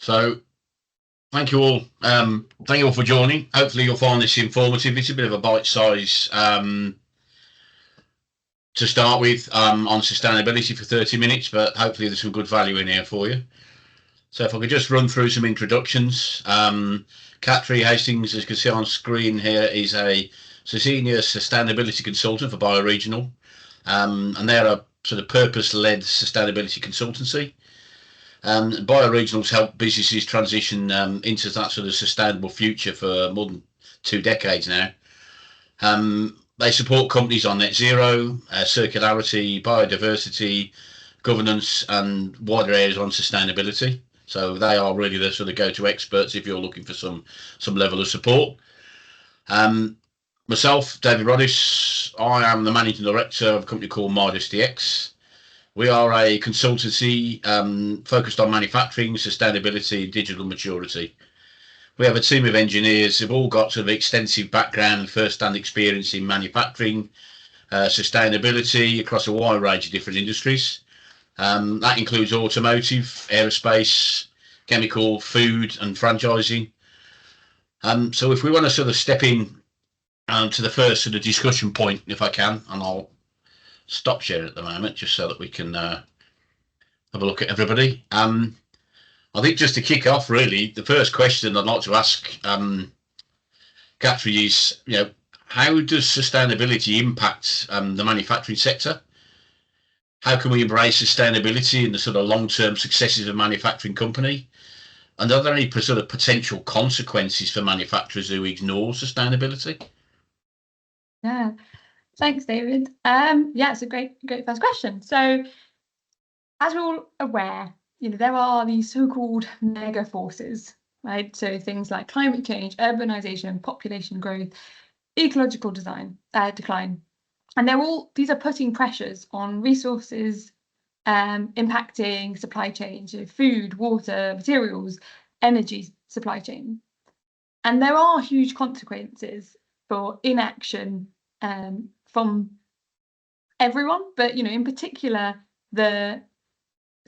So thank you all. Thank you all for joining. Hopefully you'll find this informative. It's a bit of a bite size to start with on sustainability for 30 minutes, but hopefully there's some good value in here for you. So if I could just run through some introductions. Katri Hastings, as you can see on screen here, is a senior sustainability consultant for Bioregional, and they're a sort of purpose-led sustainability consultancy. Bioregionals help businesses transition into that sort of sustainable future for more than 2 decades now. They support companies on net zero, circularity, biodiversity, governance, and wider areas on sustainability. So they are really the sort of go-to experts if you're looking for some level of support. Myself, David Roddis, I am the Managing Director of a company called MidasDX. We are a consultancy focused on manufacturing, sustainability, digital maturity. We have a team of engineers who've all got sort of extensive background and first-hand experience in manufacturing, sustainability across a wide range of different industries. That includes automotive, aerospace, chemical, food, and franchising. So if we want to sort of step in to the first sort of discussion point, if I can, and I'll stop sharing at the moment just so that we can have a look at everybody. I think just to kick off, really, the first question I'd like to ask Katri is, how does sustainability impact the manufacturing sector? How can we embrace sustainability in the sort of long-term successes of a manufacturing company? And are there any sort of potential consequences for manufacturers who ignore sustainability? Yeah, thanks, David. Yeah, it's a great first question. So, as we're all aware, there are these so-called mega forces, right? So things like climate change, urbanization, population growth, ecological decline, and these are putting pressures on resources, impacting supply chains, food, water, materials, energy supply chain. And there are huge consequences for inaction from everyone, but in particular the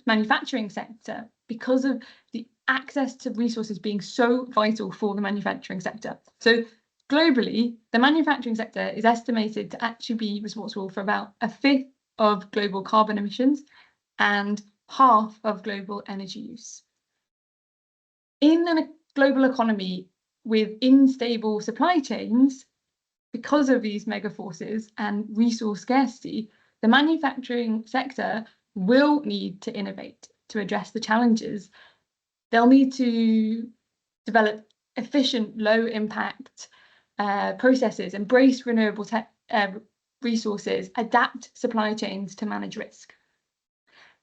manufacturing sector, because of the access to resources being so vital for the manufacturing sector. So globally, the manufacturing sector is estimated to actually be responsible for about 1/5 of global carbon emissions and half of global energy use. In a global economy with unstable supply chains, because of these mega forces and resource scarcity, the manufacturing sector will need to innovate to address the challenges. They'll need to develop efficient, low-impact processes, embrace renewable resources, adapt supply chains to manage risk.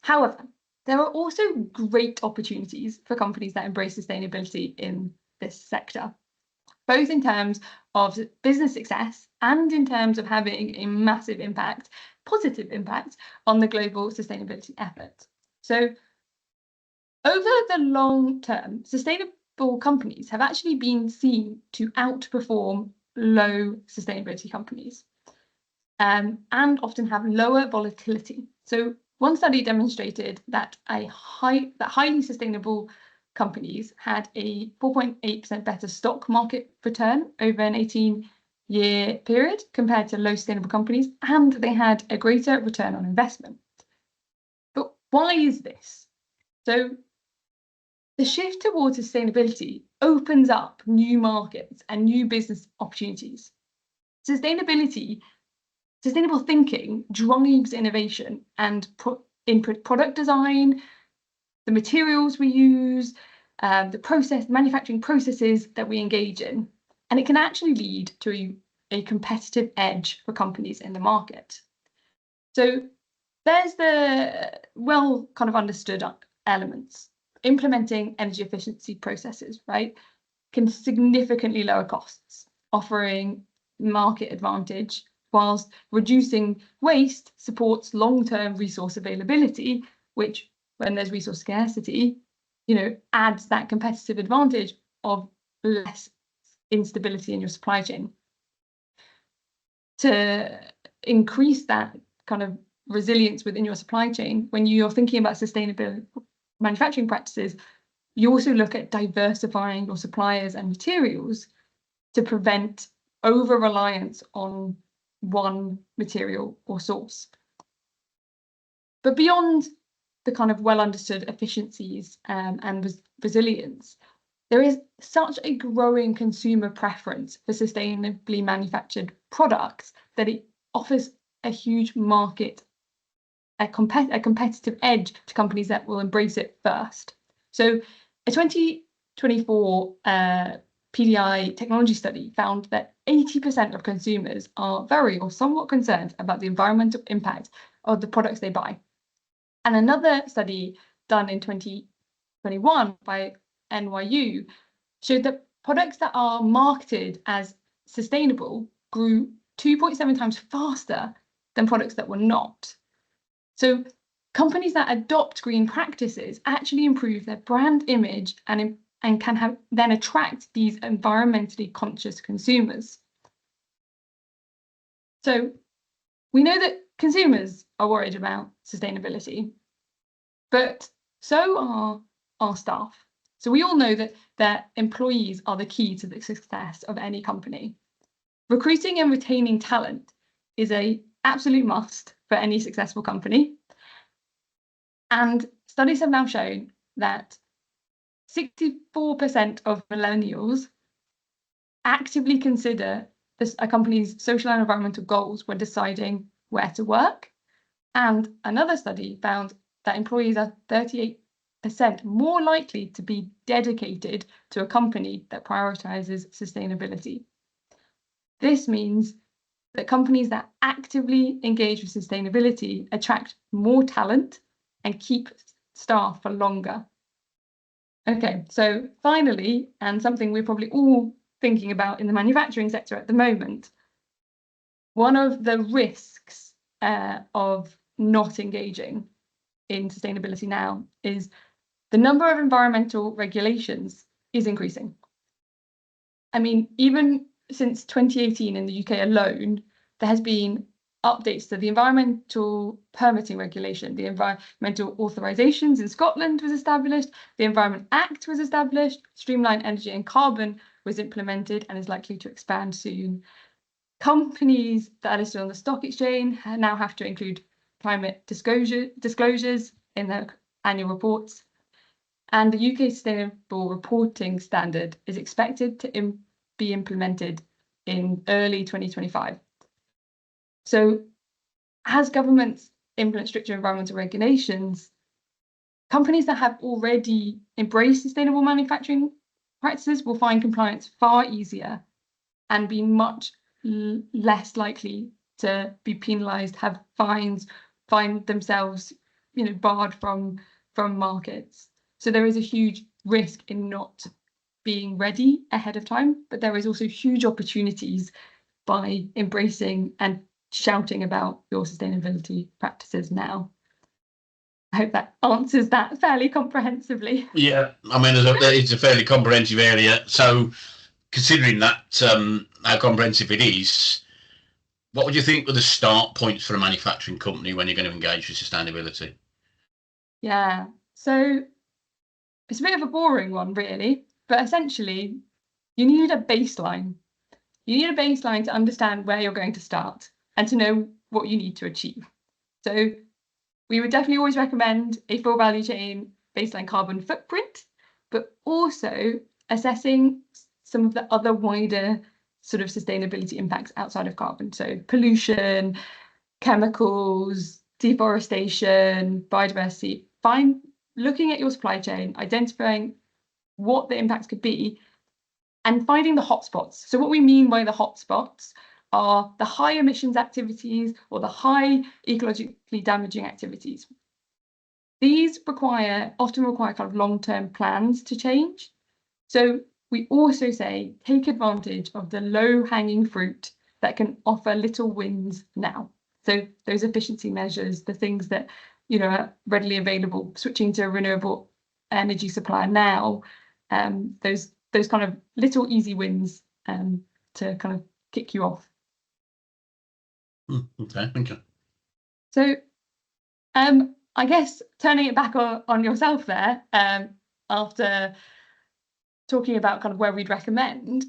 However, there are also great opportunities for companies that embrace sustainability in this sector, both in terms of business success and in terms of having a massive impact, positive impact on the global sustainability effort. So over the long term, sustainable companies have actually been seen to outperform low sustainability companies and often have lower volatility. So one study demonstrated that highly sustainable companies had a 4.8% better stock market return over an 18-year period compared to low sustainable companies, and they had a greater return on investment. But why is this? So the shift towards sustainability opens up new markets and new business opportunities. Sustainable thinking drives innovation and input product design, the materials we use, the manufacturing processes that we engage in, and it can actually lead to a competitive edge for companies in the market. So there's the well kind of understood elements. Implementing energy efficiency processes, right, can significantly lower costs, offering market advantage, whilst reducing waste supports long-term resource availability, which, when there's resource scarcity, adds that competitive advantage of less instability in your supply chain. To increase that kind of resilience within your supply chain, when you're thinking about sustainable manufacturing practices, you also look at diversifying your suppliers and materials to prevent over-reliance on one material or source. But beyond the kind of well-understood efficiencies and resilience, there is such a growing consumer preference for sustainably manufactured products that it offers a huge market, a competitive edge to companies that will embrace it first. So a 2024 PDI technology study found that 80% of consumers are very or somewhat concerned about the environmental impact of the products they buy. And another study done in 2021 by NYU showed that products that are marketed as sustainable grew 2.7 times faster than products that were not. So companies that adopt green practices actually improve their brand image and can then attract these environmentally conscious consumers. So we know that consumers are worried about sustainability, but so are our staff. So we all know that their employees are the key to the success of any company. Recruiting and retaining talent is an absolute must for any successful company. And studies have now shown that 64% of millennials actively consider a company's social and environmental goals when deciding where to work. And another study found that employees are 38% more likely to be dedicated to a company that prioritizes sustainability. This means that companies that actively engage with sustainability attract more talent and keep staff for longer. Okay, so finally, and something we're probably all thinking about in the manufacturing sector at the moment, one of the risks of not engaging in sustainability now is the number of environmental regulations is increasing. I mean, even since 2018 in the UK alone, there has been updates to the environmental permitting regulation. The environmental authorisations in Scotland was established, the Environment Act was established, Streamlined Energy and Carbon was implemented and is likely to expand soon. Companies that are listed on the stock exchange now have to include climate disclosures in their annual reports. And the UK Sustainable Reporting Standard is expected to be implemented in early 2025. So as governments implement stricter environmental regulations, companies that have already embraced sustainable manufacturing practices will find compliance far easier and be much less likely to be penalised, have fines, find themselves, barred from markets. So there is a huge risk in not being ready ahead of time, but there is also huge opportunities by embracing and shouting about your sustainability practices now. I hope that answers that fairly comprehensively. Yeah, I mean, it's a fairly comprehensive area. So considering that, how comprehensive it is, what would you think were the start points for a manufacturing company when you're going to engage with sustainability? Yeah, so it's a bit of a boring one, really, but essentially you need a baseline. You need a baseline to understand where you're going to start and to know what you need to achieve. So we would definitely always recommend a full value chain baseline carbon footprint, but also assessing some of the other wider sort of sustainability impacts outside of carbon. So pollution, chemicals, deforestation, biodiversity, looking at your supply chain, identifying what the impacts could be, and finding the hotspots. So what we mean by the hotspots are the high emissions activities or the high ecologically damaging activities. These often require kind of long-term plans to change. So we also say take advantage of the low-hanging fruit that can offer little wins now. So those efficiency measures, the things that are readily available, switching to a renewable energy supplier now, those kind of little easy wins to kind of kick you off. Okay, thank you. So I guess turning it back on yourself there, after talking about kind of where we'd recommend.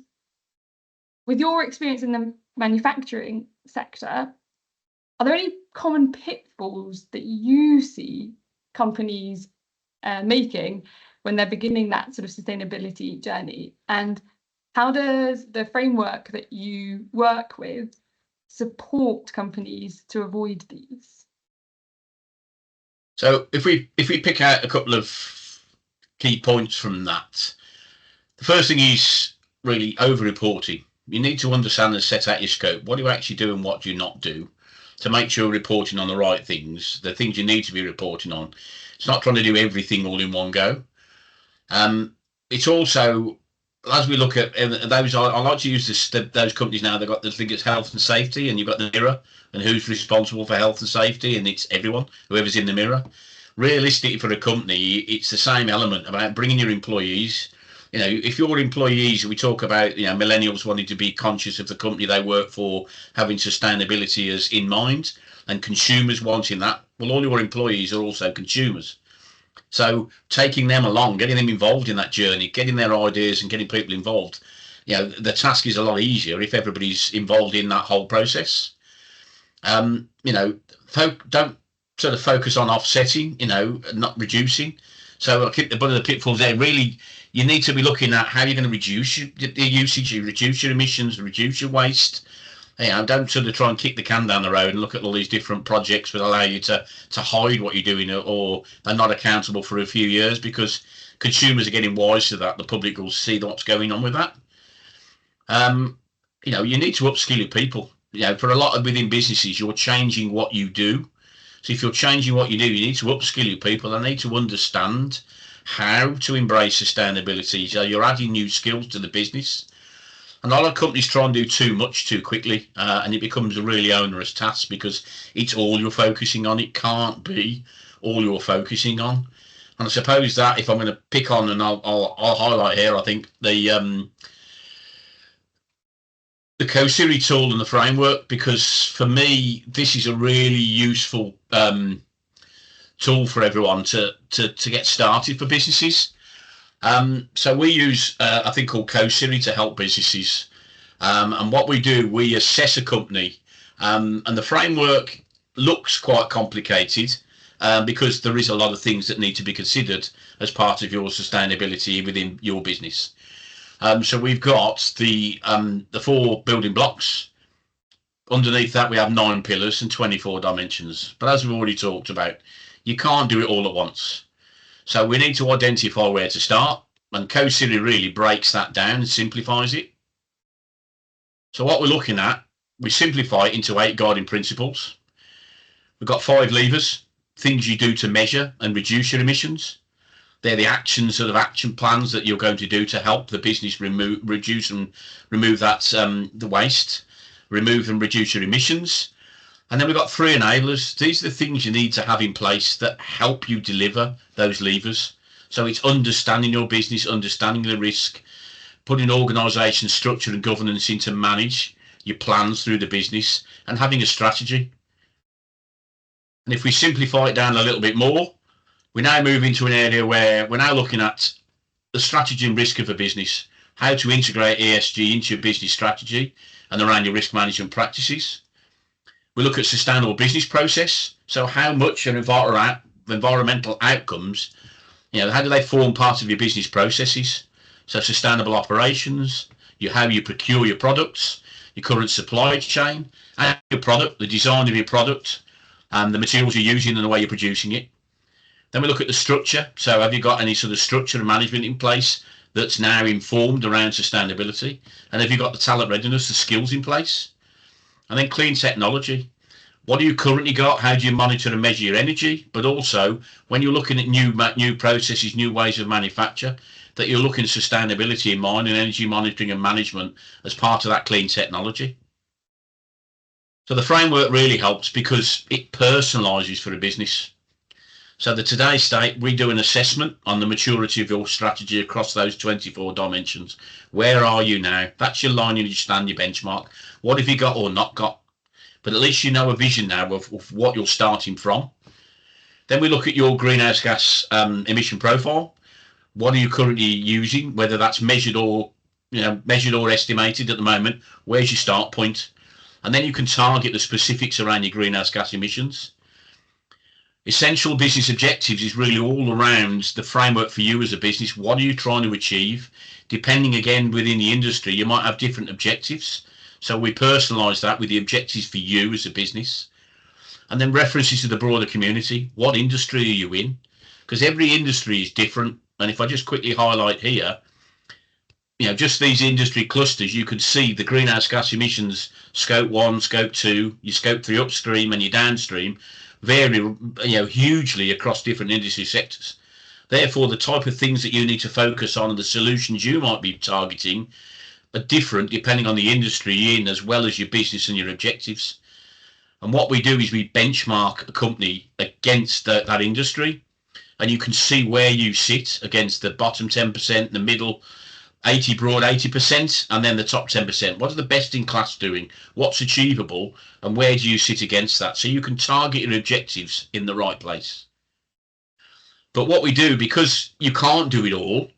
With your experience in the manufacturing sector, are there any common pitfalls that you see companies making when they're beginning that sort of sustainability journey? And how does the framework that you work with support companies to avoid these? So if we pick out a couple of key points from that, the first thing is really over-reporting. You need to understand and set out your scope. What do you actually do and what do you not do, to make sure you're reporting on the right things, the things you need to be reporting on. It's not trying to do everything all in one go. It's also, as we look at those, I like to use those companies now. They've got the thing, it's health and safety, and you've got the mirror, and who's responsible for health and safety, and it's everyone, whoever's in the mirror. Realistically, for a company, it's the same element about bringing your employees. You know, if your employees, we talk about, you know, millennials wanting to be conscious of the company they work for, having sustainability as in mind, and consumers wanting that. Well, all your employees are also consumers. So taking them along, getting them involved in that journey, getting their ideas and getting people involved, you know, the task is a lot easier if everybody's involved in that whole process. You know, don't sort of focus on offsetting, you know, not reducing. So I keep one of the pitfalls there. Really, you need to be looking at how you're going to reduce the usage, you reduce your emissions, reduce your waste. You know, don't sort of try and kick the can down the road and look at all these different projects that allow you to hide what you're doing, or are not accountable for a few years, because consumers are getting wise to that. The public will see what's going on with that. You know, you need to upskill your people. You know, for a lot of within businesses, you're changing what you do. So if you're changing what you do, you need to upskill your people. They need to understand how to embrace sustainability. So you're adding new skills to the business. And a lot of companies try and do too much too quickly, and it becomes a really onerous task because it's all you're focusing on. It can't be all you're focusing on. And I suppose that if I'm going to pick on, and I'll highlight here, I think the CoSiri tool and the framework, because for me this is a really useful tool for everyone to get started for businesses. So we use a thing called CoSiri to help businesses, and what we do, we assess a company, and the framework looks quite complicated because there is a lot of things that need to be considered as part of your sustainability within your business. So we've got the 4 building blocks. Underneath that we have 9 pillars and 24 dimensions, but as we've already talked about, you can't do it all at once. So we need to identify where to start, and CoSiri really breaks that down and simplifies it. So what we're looking at, we simplify it into 8 guiding principles. We've got 5 levers, things you do to measure and reduce your emissions. They're the actions, sort of action plans that you're going to do to help the business reduce and remove that the waste, remove and reduce your emissions. And then we've got 3 enablers. These are the things you need to have in place that help you deliver those levers. So it's understanding your business, understanding the risk, putting organisation, structure and governance in to manage your plans through the business, and having a strategy. And if we simplify it down a little bit more, we now move into an area where we're now looking at the strategy and risk of a business, how to integrate ESG into your business strategy and around your risk management practices. We look at sustainable business process. So how much are environmental outcomes, you know, how do they form part of your business processes? So sustainable operations, how you procure your products, your current supply chain, and your product, the design of your product, and the materials you're using and the way you're producing it. Then we look at the structure. So have you got any sort of structure and management in place that's now informed around sustainability? And have you got the talent readiness, the skills in place? And then clean technology. What do you currently got? How do you monitor and measure your energy? But also, when you're looking at new processes, new ways of manufacture, that you're looking at sustainability in mind and energy monitoring and management as part of that clean technology. So the framework really helps because it personalises for a business. So the today's state, we do an assessment on the maturity of your strategy across those 24 dimensions. Where are you now? That's your line in your stand, your benchmark. What have you got or not got? But at least you know a vision now of what you're starting from. Then we look at your greenhouse gas emission profile. What are you currently using, whether that's measured or estimated at the moment? Where's your start point? And then you can target the specifics around your greenhouse gas emissions. Essential business objectives is really all around the framework for you as a business. What are you trying to achieve? Depending again within the industry, you might have different objectives. So we personalize that with the objectives for you as a business. And then references to the broader community. What industry are you in? Because every industry is different. And if I just quickly highlight here, just these industry clusters, you could see the greenhouse gas emissions, scope 1, scope 2, your scope 3 upstream and your downstream vary hugely across different industry sectors. Therefore, the type of things that you need to focus on and the solutions you might be targeting are different depending on the industry you're in, as well as your business and your objectives. And what we do is we benchmark a company against that industry, and you can see where you sit against the bottom 10%, the middle 80%, and then the top 10%. What are the best in class doing? What's achievable? And where do you sit against that? So you can target your objectives in the right place. But what we do, because you can't do it all,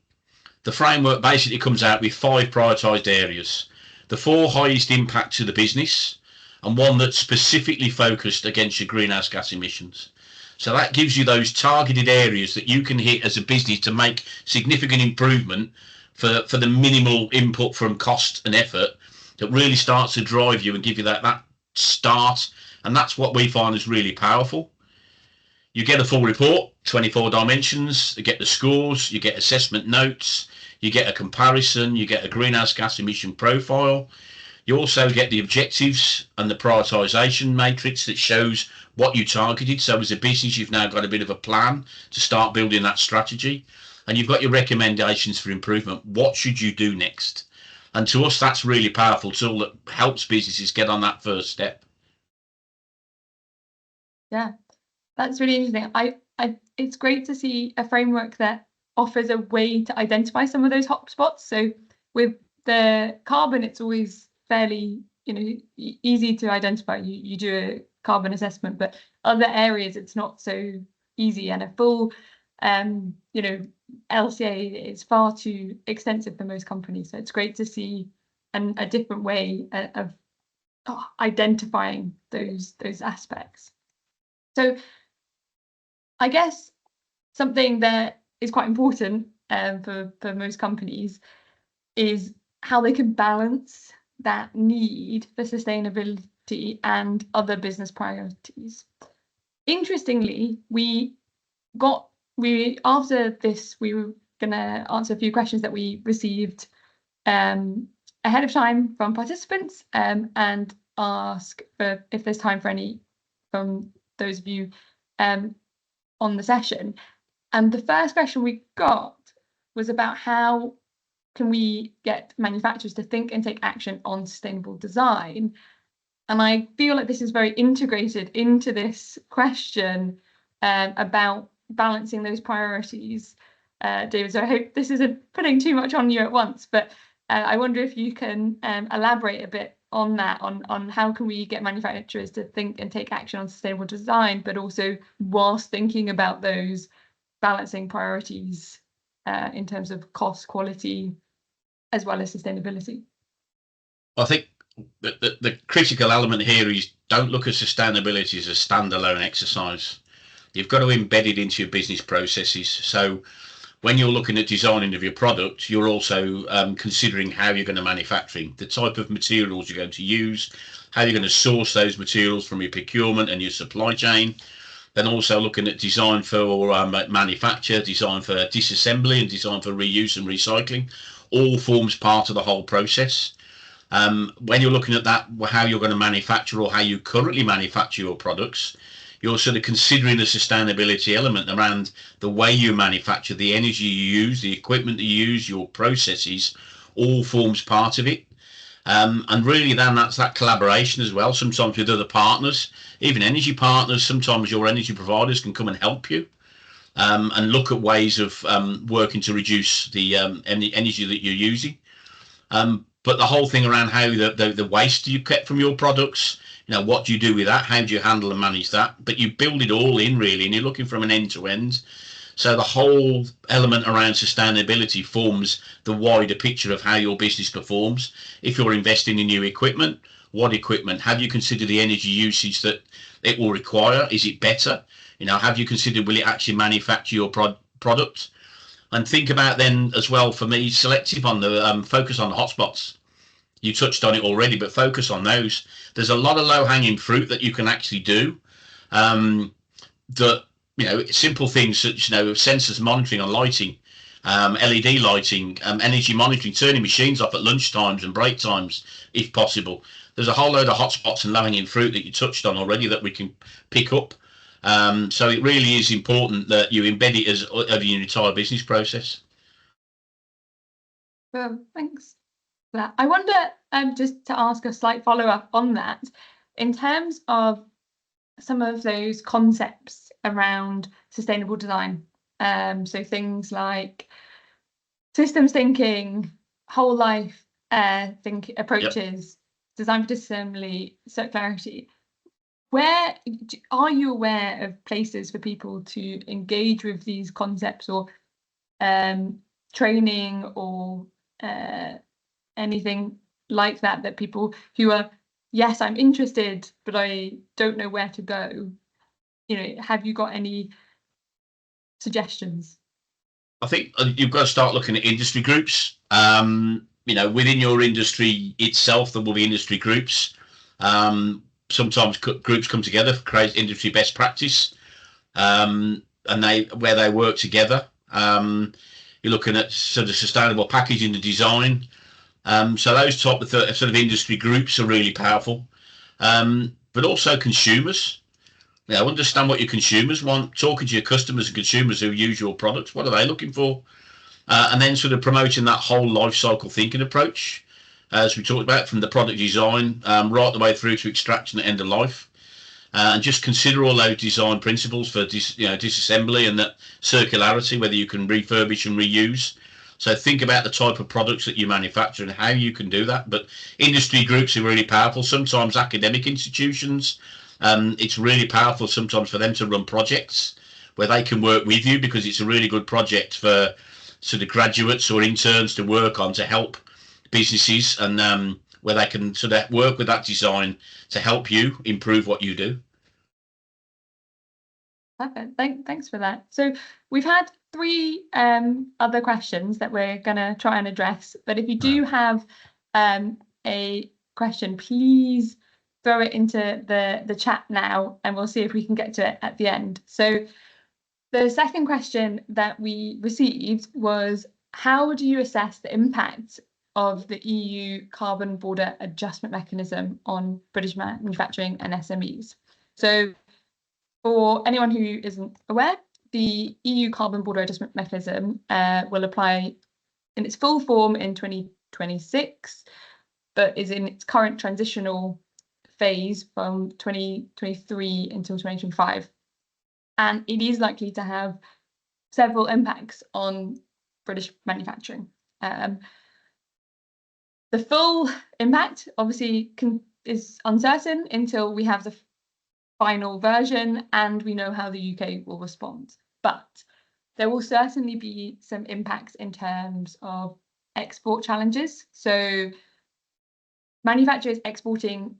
the framework basically comes out with 5 prioritised areas. The 4 highest impact to the business, and one that's specifically focused against your greenhouse gas emissions. So that gives you those targeted areas that you can hit as a business to make significant improvement for the minimal input from cost and effort that really starts to drive you and give you that start. And that's what we find is really powerful. You get a full report, 24 dimensions, you get the scores, you get assessment notes, you get a comparison, you get a greenhouse gas emission profile. You also get the objectives and the prioritisation matrix that shows what you targeted. So as a business, you've now got a bit of a plan to start building that strategy. And you've got your recommendations for improvement. What should you do next? And to us, that's really powerful tool that helps businesses get on that first step. Yeah, that's really interesting. It's great to see a framework that offers a way to identify some of those hotspots. So with the carbon, it's always fairly easy to identify. You do a carbon assessment, but other areas it's not so easy, and a full LCA is far too extensive for most companies. So it's great to see a different way of identifying those aspects. So I guess something that is quite important for most companies is how they can balance that need for sustainability and other business priorities. Interestingly, after this, we were going to answer a few questions that we received ahead of time from participants, and ask if there's time for any from those of you on the session. And the first question we got was about how can we get manufacturers to think and take action on sustainable design. And I feel like this is very integrated into this question about balancing those priorities, David. So I hope this isn't putting too much on you at once, but I wonder if you can elaborate a bit on that, on how can we get manufacturers to think and take action on sustainable design, but also whilst thinking about those balancing priorities in terms of cost, quality, as well as sustainability. I think the critical element here is don't look at sustainability as a standalone exercise. You've got to embed it into your business processes. So when you're looking at designing of your product, you're also considering how you're going to manufacture, the type of materials you're going to use, how you're going to source those materials from your procurement and your supply chain. Then also looking at design for manufacture, design for disassembly, and design for reuse and recycling. All forms part of the whole process. When you're looking at that, how you're going to manufacture or how you currently manufacture your products, you're sort of considering the sustainability element around the way you manufacture, the energy you use, the equipment that you use, your processes, all forms part of it. And really then that's that collaboration as well, sometimes with other partners, even energy partners. Sometimes your energy providers can come and help you and look at ways of working to reduce the energy that you're using. But the whole thing around how the waste you get from your products, what do you do with that? How do you handle and manage that? But you build it all in really, and you're looking from an end to end. So the whole element around sustainability forms the wider picture of how your business performs. If you're investing in new equipment, what equipment? Have you considered the energy usage that it will require? Is it better? You know, have you considered, will it actually manufacture your product? And think about then as well, for me, selective on the focus on the hotspots. You touched on it already, but focus on those. There's a lot of low-hanging fruit that you can actually do. That, you know, simple things such, you know, sensors monitoring on lighting, LED lighting, energy monitoring, turning machines off at lunch times and break times if possible. There's a whole load of hotspots and low-hanging fruit that you touched on already that we can pick up. So it really is important that you embed it as over your entire business process. Well, thanks for that. I wonder, just to ask a slight follow-up on that, in terms of some of those concepts around sustainable design, so things like systems thinking, whole life approaches, design for disassembly, circularity. Where are you aware of places for people to engage with these concepts, or training, or anything like that, that people who are, yes, I'm interested, but I don't know where to go, you know, have you got any suggestions? I think you've got to start looking at industry groups. You know, within your industry itself, there will be industry groups. Sometimes groups come together to create industry best practice, and where they work together. You're looking at sort of sustainable packaging and design. So those type of sort of industry groups are really powerful. But also consumers. You know, understand what your consumers want. Talking to your customers and consumers who use your products. What are they looking for? And then sort of promoting that whole life cycle thinking approach, as we talked about, from the product design right the way through to extraction at end of life. And just consider all those design principles for disassembly and that circularity, whether you can refurbish and reuse. So think about the type of products that you manufacture and how you can do that. But industry groups are really powerful. Sometimes academic institutions, it's really powerful sometimes for them to run projects where they can work with you, because it's a really good project for sort of graduates or interns to work on to help businesses, and where they can sort of work with that design to help you improve what you do. Perfect. Thanks for that. So we've had 3 other questions that we're going to try and address. But if you do have a question, please throw it into the chat now, and we'll see if we can get to it at the end. So the second question that we received was, how do you assess the impact of the EU carbon border adjustment mechanism on British manufacturing and SMEs? So for anyone who isn't aware, the EU carbon border adjustment mechanism will apply in its full form in 2026, but is in its current transitional phase from 2023 until 2025. And it is likely to have several impacts on British manufacturing. The full impact obviously is uncertain until we have the final version and we know how the UK will respond. But there will certainly be some impacts in terms of export challenges. So manufacturers exporting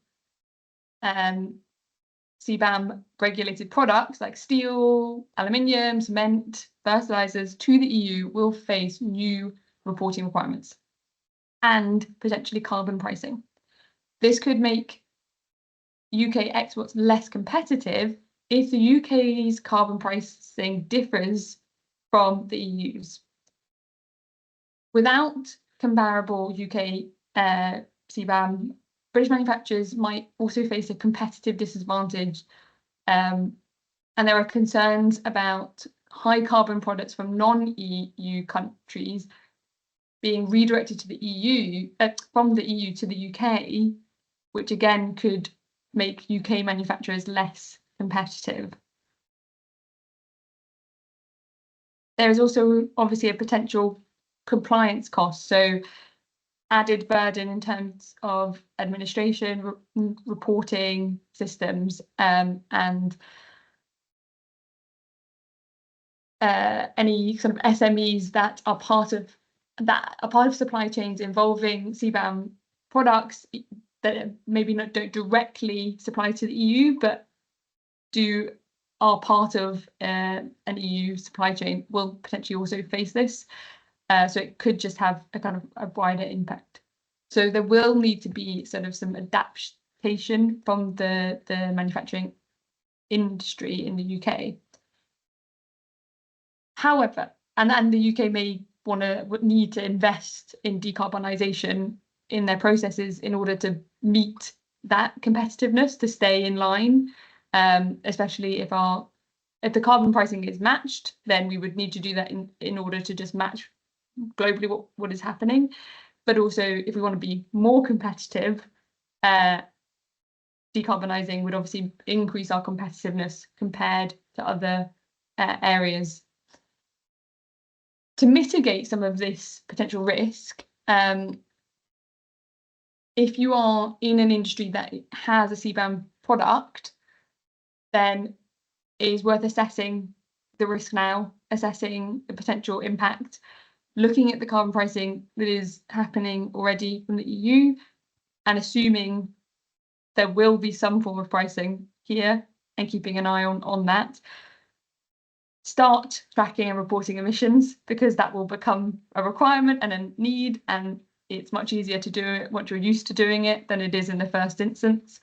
CBAM regulated products like steel, aluminium, cement, fertilizers to the EU will face new reporting requirements and potentially carbon pricing. This could make UK exports less competitive if the UK's carbon pricing differs from the EU's. Without comparable UK CBAM, British manufacturers might also face a competitive disadvantage, and there are concerns about high carbon products from non-EU countries being redirected to the EU, from the EU to the UK, which again could make UK manufacturers less competitive. There is also obviously a potential compliance cost, so added burden in terms of administration, reporting systems, and any sort of SMEs that are part of supply chains involving CBAM products that maybe don't directly supply to the EU, but are part of an EU supply chain, will potentially also face this. So it could just have a kind of a wider impact. So there will need to be sort of some adaptation from the manufacturing industry in the UK. However, and the UK may need to invest in decarbonisation in their processes in order to meet that competitiveness, to stay in line, especially if the carbon pricing is matched, then we would need to do that in order to just match globally what is happening. But also, if we want to be more competitive, decarbonising would obviously increase our competitiveness compared to other areas. To mitigate some of this potential risk, if you are in an industry that has a CBAM product, then it is worth assessing the risk now, assessing the potential impact, looking at the carbon pricing that is happening already from the EU, and assuming there will be some form of pricing here, and keeping an eye on that. Start tracking and reporting emissions, because that will become a requirement and a need, and it's much easier to do it once you're used to doing it than it is in the first instance.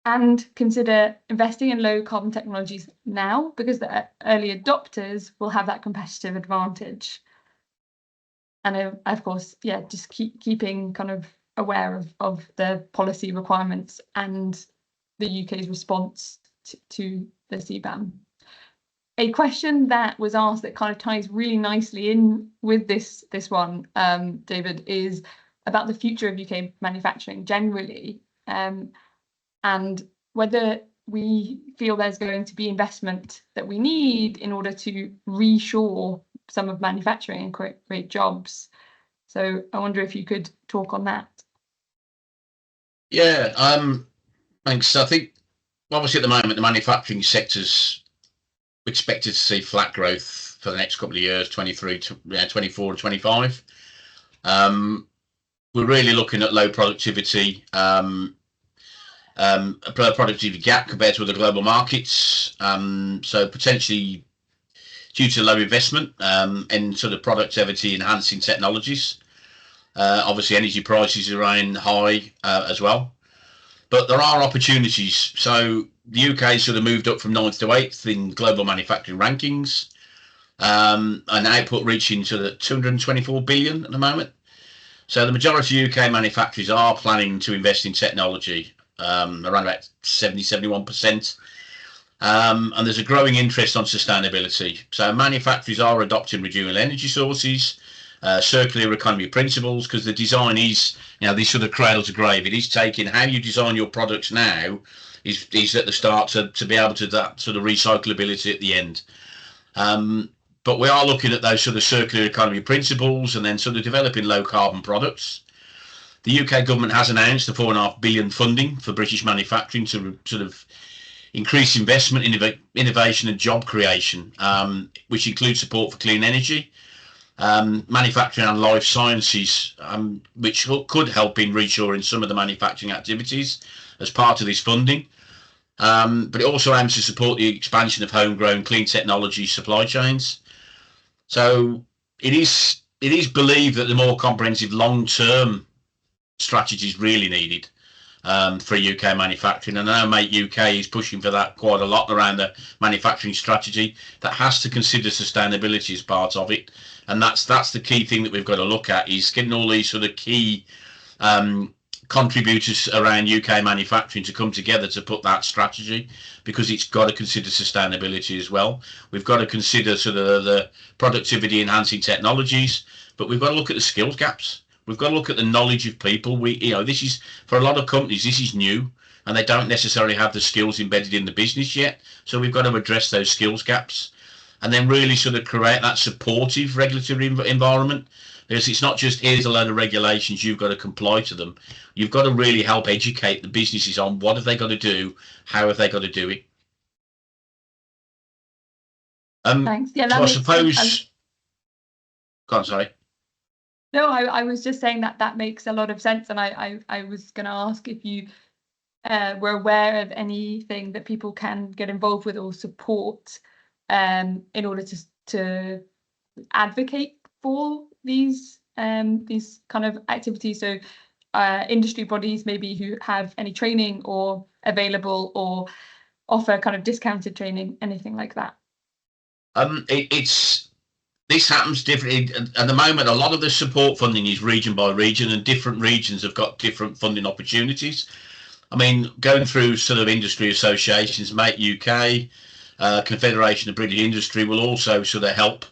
And consider investing in low carbon technologies now, because the early adopters will have that competitive advantage. And of course, yeah, just keeping kind of aware of the policy requirements and the UK's response to the CBAM. A question that was asked that kind of ties really nicely in with this one, David, is about the future of UK manufacturing generally, and whether we feel there's going to be investment that we need in order to reshore some of manufacturing and create jobs. So I wonder if you could talk on that. Yeah, thanks. I think obviously at the moment the manufacturing sector's expected to see flat growth for the next couple of years, 23, 24 and 25. We're really looking at low productivity, a productivity gap compared to other global markets. So potentially due to low investment in sort of productivity enhancing technologies. Obviously energy prices remain high as well. But there are opportunities. So the UK sort of moved up from 9th to 8th in global manufacturing rankings, and output reaching to the 224 billion at the moment. So the majority of UK manufacturers are planning to invest in technology, around about 70-71%. And there's a growing interest on sustainability. So manufacturers are adopting renewable energy sources, circular economy principles, because the design is, this sort of cradle to grave. It is taking how you design your products now is at the start to be able to that sort of recyclability at the end. But we are looking at those sort of circular economy principles and then sort of developing low carbon products. The UK government has announced the 4.5 billion funding for British manufacturing to sort of increase investment, innovation and job creation, which includes support for clean energy, manufacturing and life sciences, which could help in reshoring some of the manufacturing activities as part of this funding. But it also aims to support the expansion of homegrown clean technology supply chains. So it is believed that the more comprehensive long-term strategy is really needed for UK manufacturing. And I know Make UK is pushing for that quite a lot around the manufacturing strategy that has to consider sustainability as part of it. And that's the key thing that we've got to look at, is getting all these sort of key contributors around UK manufacturing to come together to put that strategy, because it's got to consider sustainability as well. We've got to consider sort of the productivity enhancing technologies, but we've got to look at the skills gaps. We've got to look at the knowledge of people. This is, for a lot of companies, this is new and they don't necessarily have the skills embedded in the business yet. So we've got to address those skills gaps and then really sort of create that supportive regulatory environment. Because it's not just, here's a load of regulations, you've got to comply to them. You've got to really help educate the businesses on what have they got to do, how have they got to do it. Thanks. Yeah, So that I makes sense. suppose. Go on, sorry. No, I was just saying that makes a lot of sense, and I was going to ask if you were aware of anything that people can get involved with or support in order to advocate for these kind of activities. So industry bodies maybe who have any training or available or offer kind of discounted training, anything like that. This happens differently at the moment. A lot of the support funding is region by region, and different regions have got different funding opportunities. I mean, going through sort of industry associations, Make UK, Confederation of British Industry will also sort of help.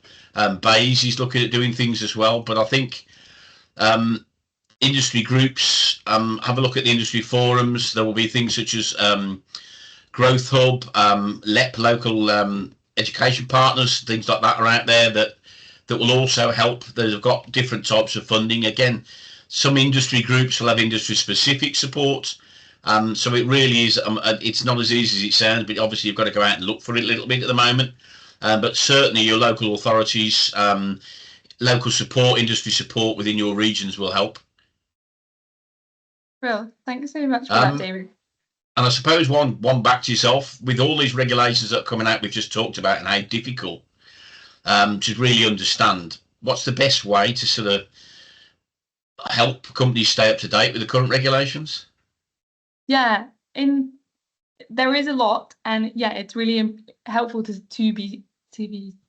BASE is looking at doing things as well, but I think industry groups, have a look at the industry forums. There will be things such as Growth Hub, LEP, local education partners, things like that are out there that will also help. They've got different types of funding. Again, some industry groups will have industry specific support. So it really is, it's not as easy as it sounds, but obviously you've got to go out and look for it a little bit at the moment. But certainly your local authorities, local support, industry support within your regions will help. Well, thanks so much for that, David. And I suppose one back to yourself, with all these regulations that are coming out, we've just talked about, and how difficult to really understand what's the best way to sort of help companies stay up to date with the current regulations. Yeah, there is a lot, and yeah, it's really helpful to be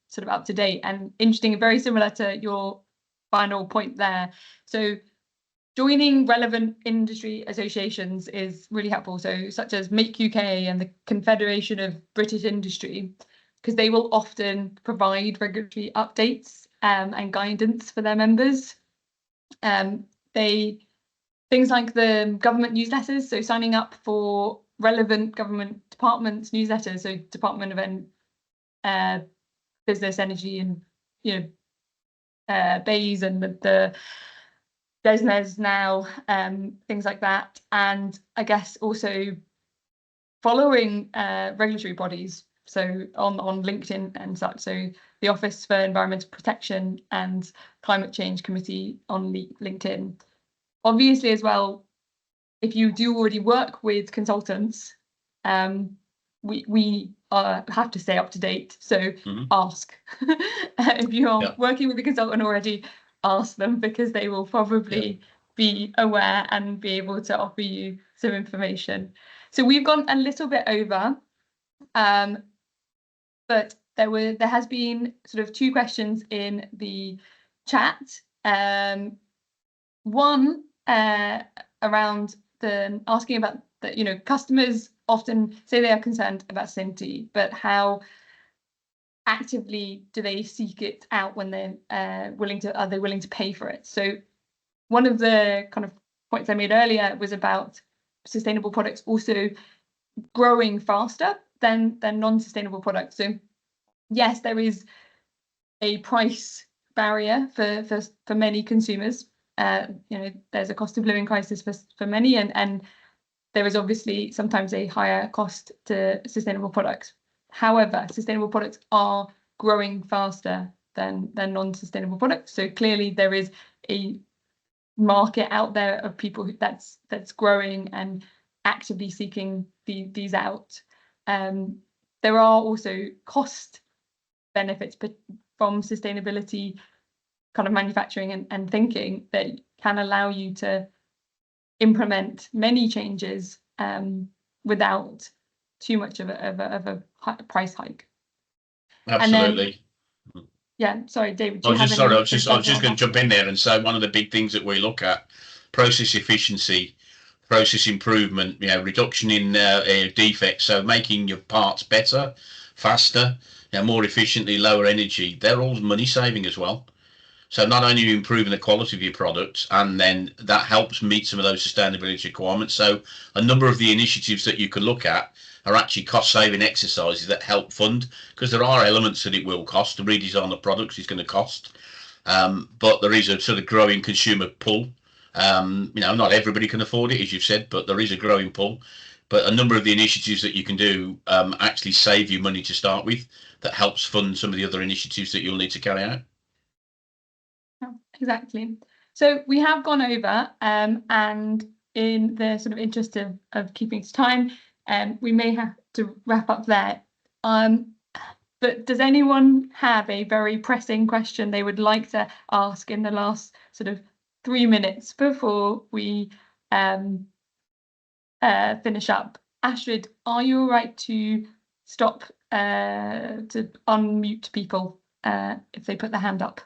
sort of up to date and interesting, and very similar to your final point there. So joining relevant industry associations is really helpful. So such as Make UK and the Confederation of British Industry, because they will often provide regulatory updates and guidance for their members. Things like the government newsletters, so signing up for relevant government departments newsletters, so Department of Business, Energy, and BASE and the DESNES now, things like that. And I guess also following regulatory bodies, so on LinkedIn and such. So the Office for Environmental Protection and Climate Change Committee on LinkedIn. Obviously, as well, if you do already work with consultants, we have to stay up to date. So ask. If you are working with a consultant already, ask them, because they will probably be aware and be able to offer you some information. So we've gone a little bit over, but there has been sort of 2 questions in the chat. One around asking about that, customers often say they are concerned about sustainability, but how actively do they seek it out when they're are they willing to pay for it? So one of the kind of points I made earlier was about sustainable products also growing faster than non-sustainable products. So yes, there is a price barrier for many consumers. There's a cost of living crisis for many, and there is obviously sometimes a higher cost to sustainable products. However, sustainable products are growing faster than non-sustainable products. So clearly there is a market out there of people that's growing and actively seeking these out. There are also cost benefits from sustainability kind of manufacturing and thinking that can allow you to implement many changes without too much of a price hike. Absolutely. Sorry, David. I was just going to jump in there and say one of the big things that we look at: process efficiency, process improvement, reduction in defects. So making your parts better, faster, more efficiently, lower energy. They're all money saving as well. So not only are you improving the quality of your products, and then that helps meet some of those sustainability requirements. So a number of the initiatives that you can look at are actually cost-saving exercises that help fund, because there are elements that it will cost. To redesign the products is going to cost, but there is a sort of growing consumer pull. Not everybody can afford it, as you've said, but there is a growing pull. but a number of the initiatives that you can do actually save you money to start with. That helps fund some of the other initiatives that you'll need to carry out. Exactly. So we have gone over, and in the sort of interest of keeping to time, we may have to wrap up there. But does anyone have a very pressing question they would like to ask in the last sort of 3 minutes before we finish up? Astrid, are you all right to stop to unmute people if they put their hand up?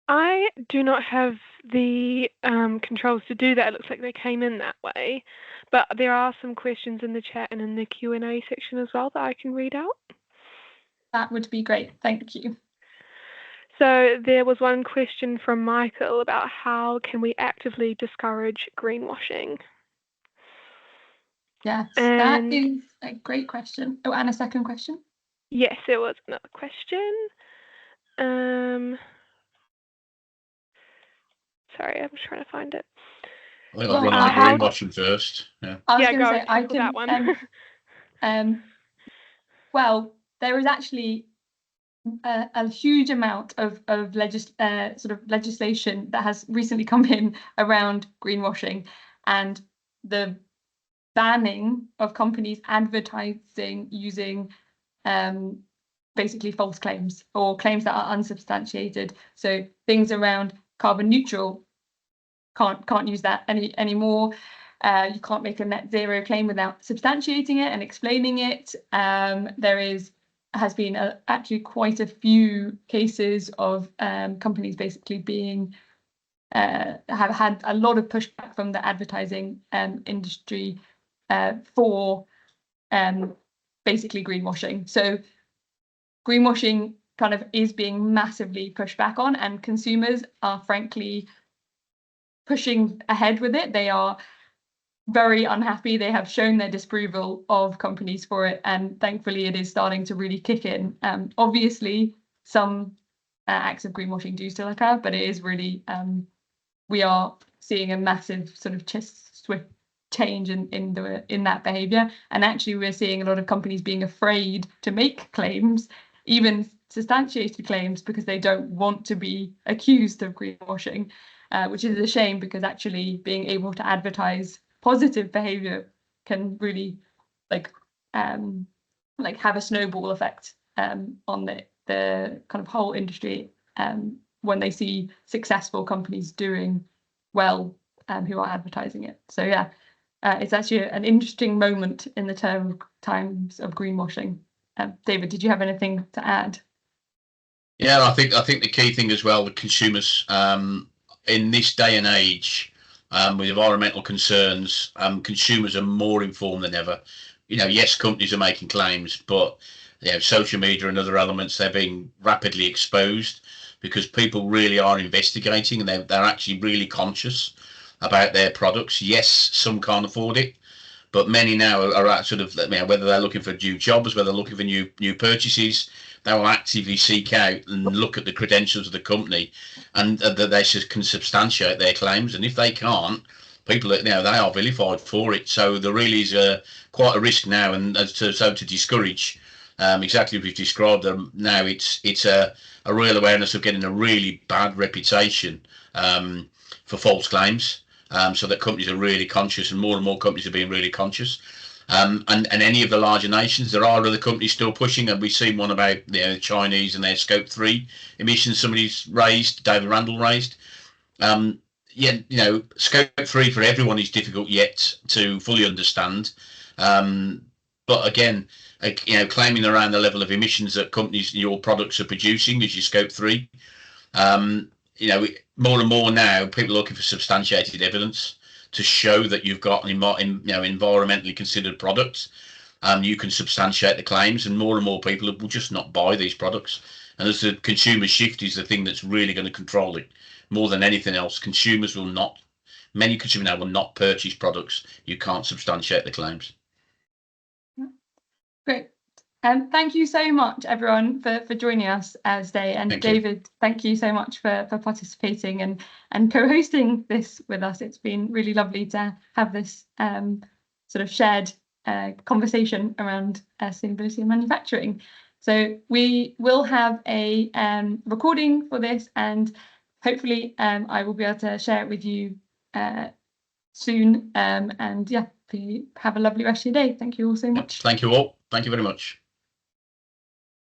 I do not have the controls to do that. It looks like they came in that way, but there are some questions in the chat and in the Q&A section as well that I can read out. That would be great. Thank you. So there was one question from Michael about how can we actively discourage greenwashing? Yes, that is a great question. Oh, and a second question? Yes, there was another question. Sorry, I'm just trying to find it. I think I'll run on greenwashing first. Yeah. I was going to say I can that one. Well, there is actually a huge amount of sort of legislation that has recently come in around greenwashing, and the banning of companies advertising using basically false claims or claims that are unsubstantiated. So things around carbon neutral can't use that anymore. You can't make a net zero claim without substantiating it and explaining it. There has been actually quite a few cases of companies basically being have had a lot of pushback from the advertising industry for basically greenwashing. So greenwashing kind of is being massively pushed back on, and consumers are frankly pushing ahead with it. They are very unhappy. They have shown their disapproval of companies for it, and thankfully it is starting to really kick in. Obviously, some acts of greenwashing do still occur, but it is really we are seeing a massive sort of swift change in that behavior, and actually we're seeing a lot of companies being afraid to make claims, even substantiated claims, because they don't want to be accused of greenwashing, which is a shame, because actually being able to advertise positive behavior can really like have a snowball effect on the kind of whole industry when they see successful companies doing well who are advertising it. So yeah, it's actually an interesting moment in the times of greenwashing. David, did you have anything to add? Yeah, I think the key thing as well, the consumers in this day and age with environmental concerns, consumers are more informed than ever. Yes, companies are making claims, but social media and other elements, they're being rapidly exposed because people really are investigating, and they're actually really conscious about their products. Yes, some can't afford it, but many now are at sort of, whether they're looking for new jobs, whether they're looking for new purchases, they will actively seek out and look at the credentials of the company, and that they can substantiate their claims. And if they can't, people they are vilified for it. So there really is quite a risk now, and to discourage exactly what we've described them now, it's a real awareness of getting a really bad reputation for false claims. So that companies are really conscious, and more companies are being really conscious. And any of the larger nations, there are other companies still pushing, and we've seen one about the Chinese and their scope 3 emissions somebody's raised, David Randall raised. Scope 3 for everyone is difficult yet to fully understand. But again, claiming around the level of emissions that companies, your products are producing as your scope 3. More and more now, people are looking for substantiated evidence to show that you've got environmentally considered products. You can substantiate the claims, and more people will just not buy these products. And as the consumer shift is the thing that's really going to control it more than anything else. Many consumers now will not purchase products you can't substantiate the claims. Great. Thank you so much, everyone, for joining us today. And David, thank you so much for participating and co-hosting this with us. It's been really lovely to have this sort of shared conversation around sustainability in manufacturing. So we will have a recording for this, and hopefully I will be able to share it with you soon. And yeah, have a lovely rest of your day. Thank you all so much. Thank you all. Thank you very much.